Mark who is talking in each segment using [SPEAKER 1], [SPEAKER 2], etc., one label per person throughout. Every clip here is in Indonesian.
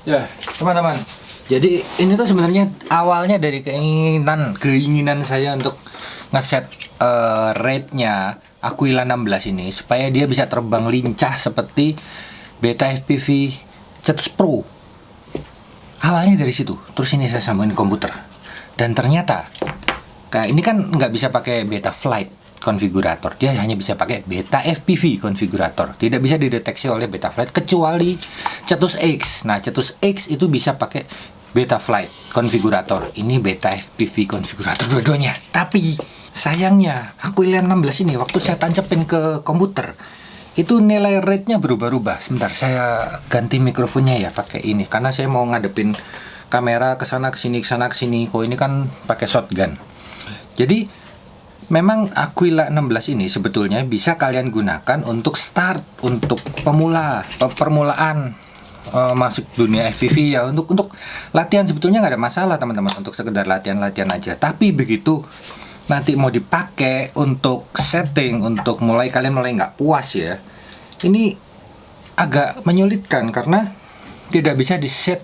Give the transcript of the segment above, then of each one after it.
[SPEAKER 1] Ya, teman-teman. Jadi ini tuh sebenarnya awalnya dari keinginan saya untuk ngeset rate-nya Aquila 16 ini supaya dia bisa terbang lincah seperti Beta FPV Cetus Pro. Awalnya dari situ. Terus ini saya sambungin komputer. Dan ternyata kayak ini kan nggak bisa pakai Beta Flight konfigurator, dia hanya bisa pakai Beta FPV konfigurator, tidak bisa dideteksi oleh Beta Flight kecuali Cetus X. Nah, Cetus X itu bisa pakai Beta Flight konfigurator, ini Beta FPV konfigurator dua-duanya. Tapi sayangnya Aquila 16 ini waktu saya tancepin ke komputer itu nilai rate-nya berubah-ubah. Sebentar, saya ganti mikrofonnya ya pakai ini karena saya mau ngadepin kamera ke sana ke sini ke sana ke sini. Kok ini kan pakai shotgun. Jadi memang Aquila 16 ini sebetulnya bisa kalian gunakan untuk start, untuk permulaan masuk dunia FPV ya, untuk latihan sebetulnya nggak ada masalah teman-teman, untuk sekedar latihan-latihan aja. Tapi begitu nanti mau dipakai untuk setting, untuk kalian mulai nggak puas ya, ini agak menyulitkan karena tidak bisa di set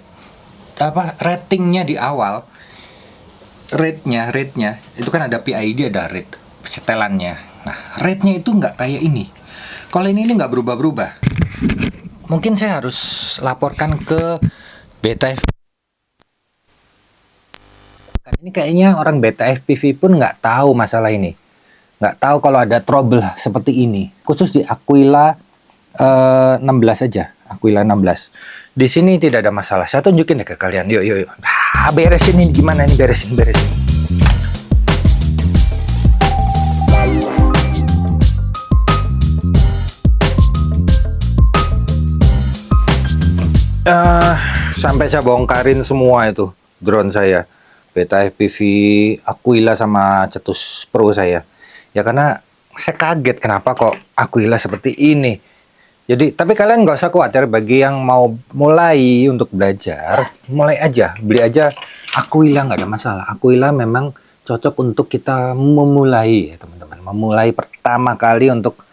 [SPEAKER 1] ratingnya di awal. Rate-nya itu kan ada PID, ada rate setelannya. Nah, rate-nya itu nggak kayak ini. Kalau ini nggak berubah-berubah. Mungkin saya harus laporkan ke Beta FPV. Ini kayaknya orang Beta FPV pun nggak tahu masalah ini. Nggak tahu kalau ada trouble seperti ini. Khusus di Aquila 16 aja. Aquila 16. Di sini tidak ada masalah. Saya tunjukin deh ke kalian. Yuk. Beresin ini gimana nih, beresin. Sampai saya bongkarin semua itu drone saya, Beta FPV Aquila sama Cetus Pro saya. Ya karena saya kaget kenapa kok Aquila seperti ini. Jadi, tapi kalian nggak usah khawatir, bagi yang mau mulai untuk belajar, mulai aja, beli aja Aquila, nggak ada masalah. Aquila memang cocok untuk kita memulai ya teman-teman, memulai pertama kali untuk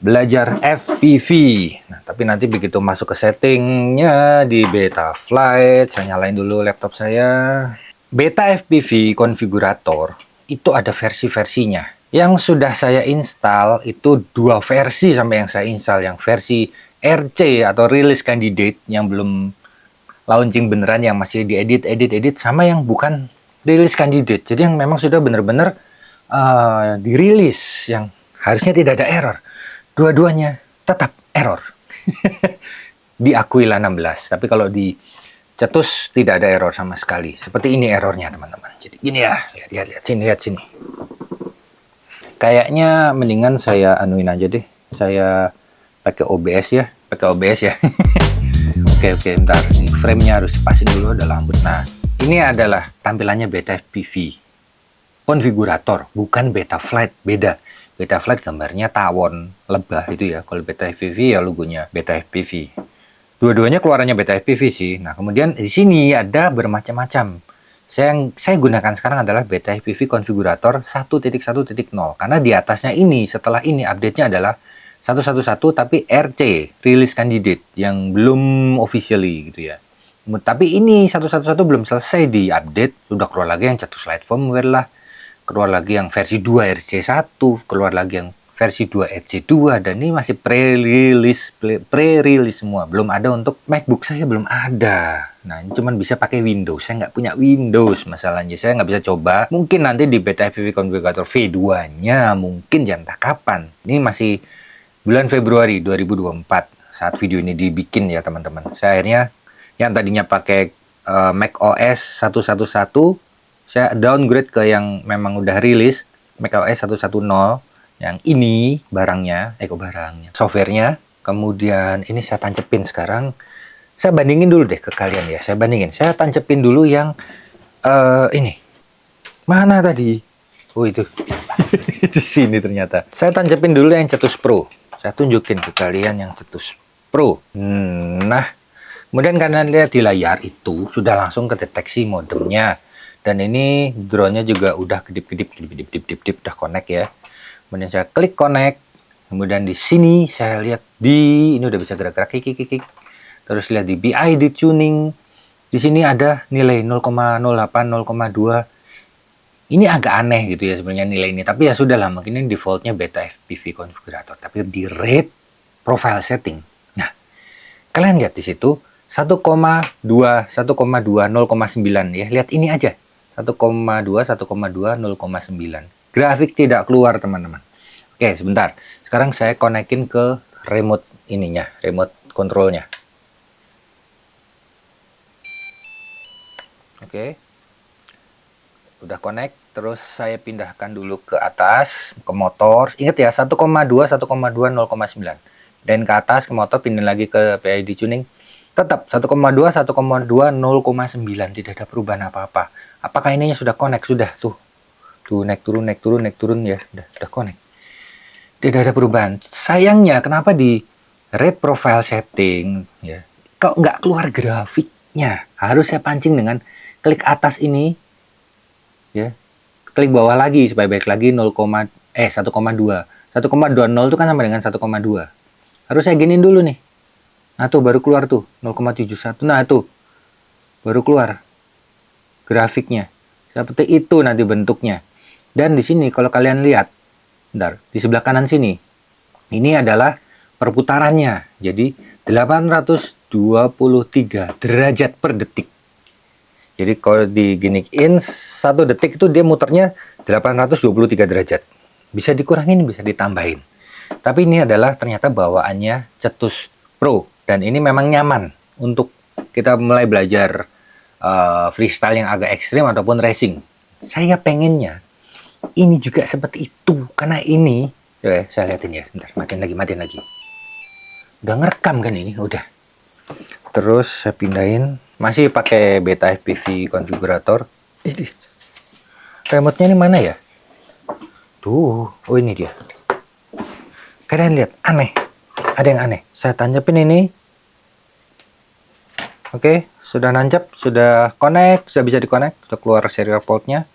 [SPEAKER 1] belajar FPV. Nah, tapi nanti begitu masuk ke settingnya di Beta Flight, saya nyalain dulu laptop saya. Beta FPV konfigurator itu ada versi-versinya. Yang sudah saya install itu 2 versi sampai yang saya install, yang versi RC atau release candidate yang belum launching beneran, yang masih diedit, sama yang bukan release candidate. Jadi yang memang sudah bener-bener dirilis, yang harusnya tidak ada error. Dua-duanya tetap error di Aquila 16. Tapi kalau di Cetus tidak ada error sama sekali. Seperti ini errornya teman-teman. Jadi gini ya, lihat sini. Kayaknya mendingan saya anuin aja deh. Saya pakai OBS ya. Oke, bentar. Ini frame-nya harus dipasin dulu, ada lampu. Nah, ini adalah tampilannya Beta FPV konfigurator, bukan Beta Flight, beda. Beta Flight gambarnya tawon, lebah itu ya. Kalau Beta FPV ya logonya Beta FPV. Dua-duanya keluarannya Beta FPV sih. Nah, kemudian di sini ada bermacam-macam. Saya gunakan sekarang adalah Beta FPV konfigurator 1.1.0 karena di atasnya ini, setelah ini update-nya adalah 1.1.1 tapi RC, release candidate, yang belum officially gitu ya. Tapi ini 1.1.1 belum selesai di update, sudah keluar lagi yang Cetus Light firmware lah, keluar lagi yang versi 2 RC1, keluar lagi yang versi 2 RC2, dan ini masih pre-release semua. Belum ada untuk MacBook saya, belum ada. Nah, ini cuman bisa pakai Windows. Saya nggak punya Windows, masalahnya. Saya nggak bisa coba. Mungkin nanti di Beta FPV Configurator V2-nya, mungkin ya entah kapan. Ini masih bulan Februari 2024 saat video ini dibikin ya teman-teman. Saya akhirnya yang tadinya pakai Mac OS 1.1.1, saya downgrade ke yang memang udah rilis, Mac OS 1.1.0. Yang ini barangnya, softwarenya. Kemudian ini saya tancepin sekarang. Saya bandingin dulu deh ke kalian ya. Saya tancepin dulu yang ini. Mana tadi? Oh itu. Itu sini ternyata. Saya tancepin dulu yang Cetus Pro. Saya tunjukin ke kalian yang Cetus Pro. Nah, kemudian kalian lihat di layar itu sudah langsung kedeteksi modemnya. Dan ini drone-nya juga udah kedip-kedip udah connect ya. Kemudian saya klik connect. Kemudian di sini saya lihat ini udah bisa gerak-gerak klik. Terus lihat di BID tuning. Di sini ada nilai 0,08, 0,2. Ini agak aneh gitu ya sebenarnya nilai ini. Tapi ya sudah lah, mungkin ini defaultnya beta FPV konfigurator. Tapi di rate profile setting. Nah, kalian lihat di situ 1,2, 1,2, 0,9 ya. Lihat ini aja. 1,2, 1,2, 0,9. Grafik tidak keluar teman-teman. Oke, sebentar. Sekarang saya konekin ke remote ininya, remote controlnya. Oke. Udah connect, terus saya pindahkan dulu ke atas, ke motor. Ingat ya, 1,2, 1,2, 0,9. Dan ke atas, ke motor, pindah lagi ke PID tuning. Tetap 1,2, 1,2, 0,9. Tidak ada perubahan apa-apa. Apakah ininya sudah connect? Sudah, tuh. Tuh, naik turun, naik turun, naik turun ya. Udah connect. Tidak ada perubahan. Sayangnya, kenapa di rate profile setting, ya, kok nggak keluar grafiknya? Harus saya pancing dengan klik atas ini, ya, klik bawah lagi supaya balik lagi 1,2. 1,20 itu kan sama dengan 1,2. Harus saya giniin dulu nih. Nah tuh baru keluar tuh 0,71. Nah tuh baru keluar grafiknya. Seperti itu nanti bentuknya. Dan di sini kalau kalian lihat, bentar, di sebelah kanan sini, ini adalah perputarannya. Jadi 823 derajat per detik. Jadi kalau diginiin 1 detik itu dia muternya 823 derajat. Bisa dikurangin, bisa ditambahin. Tapi ini adalah ternyata bawaannya Cetus Pro. Dan ini memang nyaman untuk kita mulai belajar freestyle yang agak ekstrim ataupun racing. Saya pengennya ini juga seperti itu. Karena ini, coba ya, saya liatin ya. Bentar, matiin lagi. Udah ngerekam kan ini? Udah. Terus saya pindahin. Masih pakai beta FPV konfigurator. Ini remote-nya ini mana ya? Tuh, oh ini dia. Kalian lihat, aneh. Ada yang aneh. Saya tancapin ini. Oke, sudah nancap, sudah connect, sudah bisa di-connect, sudah keluar serial portnya.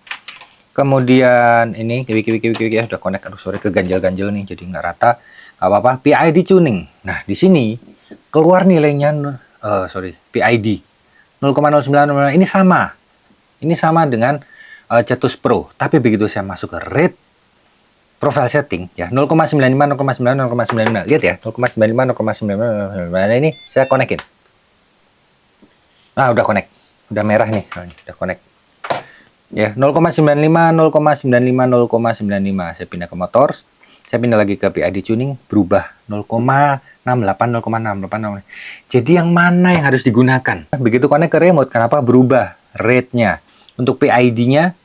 [SPEAKER 1] Kemudian ini kiwi ya, sudah connect. Aduh, sorry keganjel-ganjel nih, jadi nggak rata. Gak apa-apa, PID tuning. Nah, di sini keluar nilainya, PID 0,09. Ini sama. Ini sama dengan Cetus Pro. Tapi begitu saya masuk ke rate profile setting ya 0,95, 0,9, 0,95. Lihat ya, 0,95, 0,95. Nah, ini saya konekin. Nah, udah connect. Udah merah nih. Nah, udah connect. Ya, 0,95, 0,95, 0,95. Saya pindah ke motor. Saya pindah lagi ke PID tuning, berubah 0,68, 0,68. Jadi yang mana yang harus digunakan? Begitu connect ke remote, kenapa berubah rate-nya? Untuk PID-nya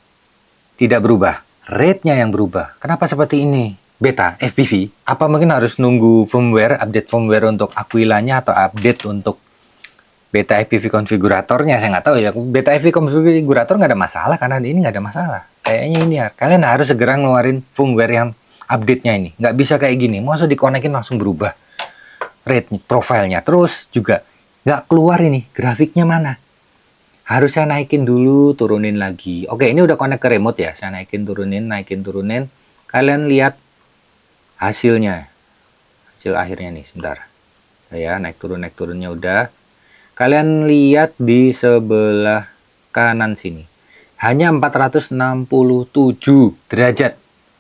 [SPEAKER 1] tidak berubah, rate-nya yang berubah. Kenapa seperti ini? Beta FPV, apa mungkin harus nunggu firmware, update firmware untuk Aquila-nya atau update untuk beta FPV konfiguratornya? Saya nggak tahu ya. Beta FPV konfigurator nggak ada masalah karena ini nggak ada masalah. Kayaknya ini ya, kalian harus segera ngeluarin firmware yang update-nya ini. Nggak bisa kayak gini. Masa dikonekin langsung berubah rate profilnya. Terus juga nggak keluar ini grafiknya mana. Harus saya naikin dulu, turunin lagi. Oke, ini udah connect ke remote ya. Saya naikin, turunin. Kalian lihat hasilnya. Hasil akhirnya nih, sebentar. Ya, naik turunnya udah. Kalian lihat di sebelah kanan sini. Hanya 467 derajat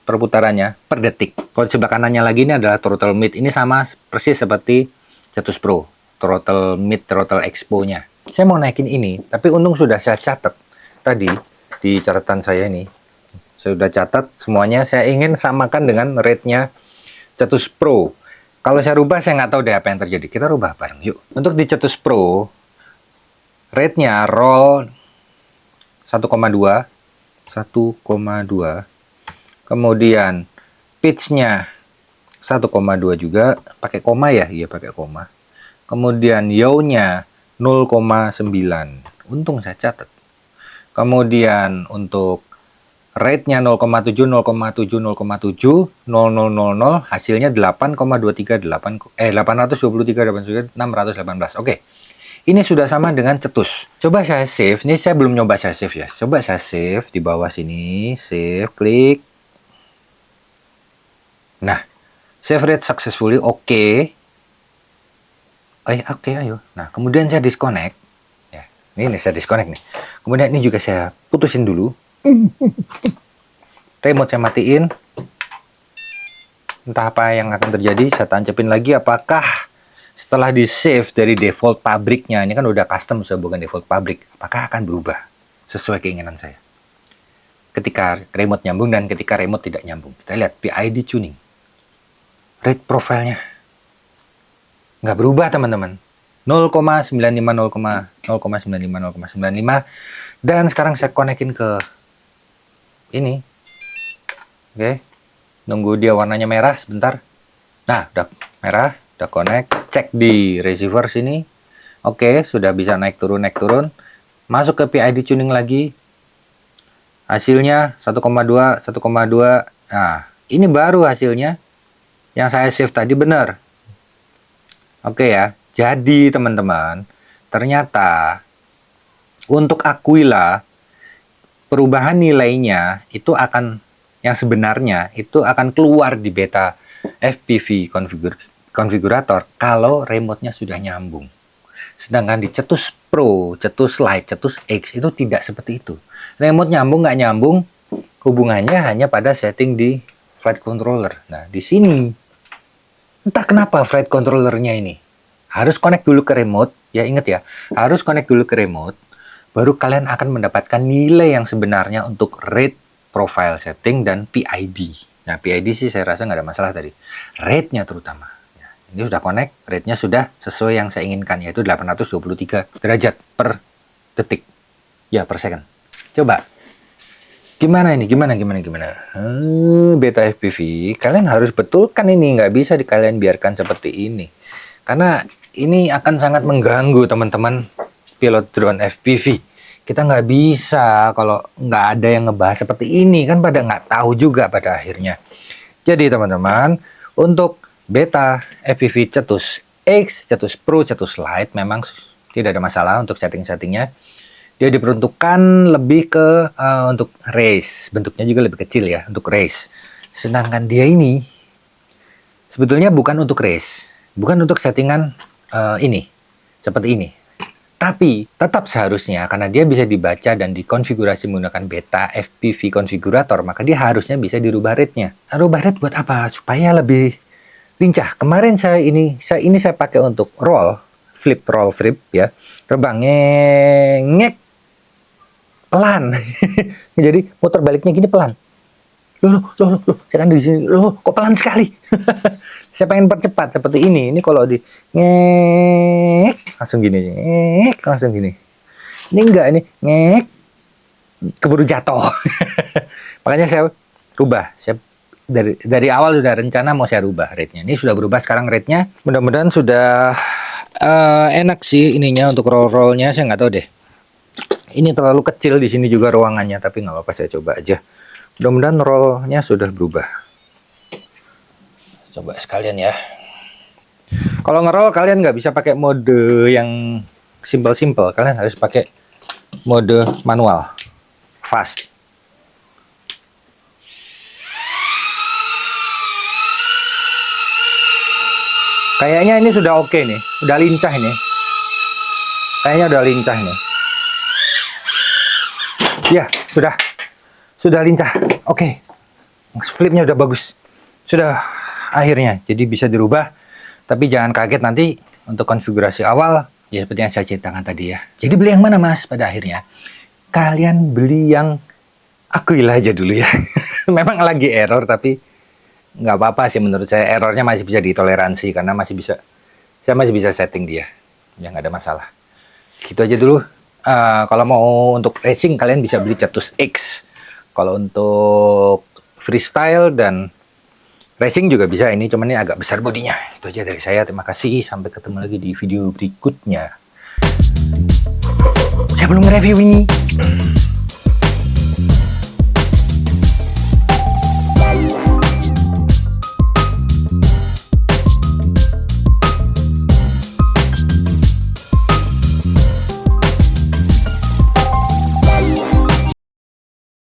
[SPEAKER 1] perputarannya per detik. Kalau di sebelah kanannya lagi ini adalah throttle mid. Ini sama persis seperti Cetus Pro. Throttle mid, throttle expo-nya. Saya mau naikin ini, tapi untung sudah saya catat tadi di catatan saya ini. Saya sudah catat semuanya. Saya ingin samakan dengan rate-nya Cetus Pro. Kalau saya rubah, saya nggak tahu deh apa yang terjadi. Kita rubah bareng yuk. Untuk di Cetus Pro, rate-nya roll 1,2. Kemudian pitch-nya 1,2 juga, pakai koma ya? Iya, pakai koma. Kemudian yaw-nya 0,9. Untung saya catat. Kemudian untuk rate-nya 0,7, 0,7, 0,7, 0000, hasilnya 8,23, 823, 618. Oke. Ini sudah sama dengan Cetus. Coba saya save. Ini saya belum nyoba saya save ya. Coba saya save di bawah sini. Save, klik. Nah, save rate successfully. Oke. Oke, ayo. Nah, kemudian saya disconnect. Ya, ini saya disconnect nih. Kemudian ini juga saya putusin dulu. Remote saya matiin. Entah apa yang akan terjadi, saya tancapin lagi. Apakah setelah di save dari default pabriknya, ini kan udah custom, saya bukan default pabrik, apakah akan berubah sesuai keinginan saya ketika remote nyambung dan ketika remote tidak nyambung. Kita lihat PID tuning, rate profile-nya nggak berubah teman-teman, 0,95 dan sekarang saya konekin ke ini. Oke, nunggu dia warnanya merah sebentar. Nah, udah merah, udah connect. Cek di receiver sini. Oke, sudah bisa naik turun. Masuk ke PID tuning lagi. Hasilnya 1,2. Nah, ini baru hasilnya. Yang saya save tadi benar. Oke ya. Jadi teman-teman, ternyata untuk Aquila perubahan nilainya itu akan, yang sebenarnya itu akan keluar di beta FPV konfigurator kalau remote-nya sudah nyambung. Sedangkan di Cetus Pro, Cetus Lite, Cetus X itu tidak seperti itu. Remote nyambung nggak nyambung, hubungannya hanya pada setting di flight controller. Nah, di sini entah kenapa flight controllernya ini harus connect dulu ke remote. Ya ingat ya, harus connect dulu ke remote, baru kalian akan mendapatkan nilai yang sebenarnya untuk rate profile setting dan PID. Nah, PID sih saya rasa nggak ada masalah tadi. Rate-nya terutama. Ya, ini sudah connect, rate-nya sudah sesuai yang saya inginkan, yaitu 823 derajat per detik. Ya, per second. Coba. Gimana ini? Gimana? Beta FPV, kalian harus betulkan ini. Nggak bisa kalian biarkan seperti ini. Karena ini akan sangat mengganggu teman-teman pilot drone FPV. Kita nggak bisa kalau nggak ada yang ngebahas seperti ini, kan pada nggak tahu juga pada akhirnya. Jadi teman-teman, untuk beta FPV Cetus X, Cetus Pro, Cetus Lite memang tidak ada masalah untuk setting-settingnya. Dia diperuntukkan lebih ke untuk race, bentuknya juga lebih kecil ya untuk race. Sedangkan dia ini sebetulnya bukan untuk race, bukan untuk settingan ini seperti ini. Tapi tetap seharusnya karena dia bisa dibaca dan dikonfigurasi menggunakan beta FPV konfigurator, maka dia harusnya bisa dirubah rate-nya. Nah, rubah rate buat apa? Supaya lebih lincah. Kemarin saya pakai untuk roll flip ya. Terbangnya ngek pelan. Jadi muter baliknya gini pelan. Loh, saya kan di sini. Loh, kok pelan sekali? Saya pengen percepat seperti ini. Ini kalau di ngek langsung gini. Ini enggak, ini ngek keburu jatuh. Makanya saya rubah. Saya dari awal sudah rencana mau saya rubah rate-nya. Ini sudah berubah sekarang rate-nya. Mudah-mudahan sudah enak sih ininya untuk roll-rollnya. Saya nggak tahu deh. Ini terlalu kecil di sini juga ruangannya, tapi nggak apa-apa, saya coba aja. Mudah-mudahan rollnya sudah berubah. Coba sekalian ya. Kalau ngeroll kalian nggak bisa pakai mode yang simple. Kalian harus pakai mode manual, fast. Kayaknya ini sudah oke nih, udah lincah ini. Kayaknya udah lincah nih. Ya, sudah lincah. Oke. Flipnya udah bagus. Sudah akhirnya. Jadi bisa dirubah. Tapi jangan kaget nanti untuk konfigurasi awal, ya seperti yang saya ceritakan tadi ya. Jadi beli yang mana Mas pada akhirnya? Kalian beli yang Aquila aja dulu ya. Memang lagi error tapi nggak apa-apa sih menurut saya. Errornya masih bisa ditoleransi karena saya masih bisa setting dia. Ya nggak ada masalah. Gitu aja dulu. Kalau mau untuk racing kalian bisa beli Cetus X. Kalau untuk freestyle dan racing juga bisa ini, cuman ini agak besar bodinya. Itu aja dari saya. Terima kasih. Sampai ketemu lagi di video berikutnya. Saya belum review ini.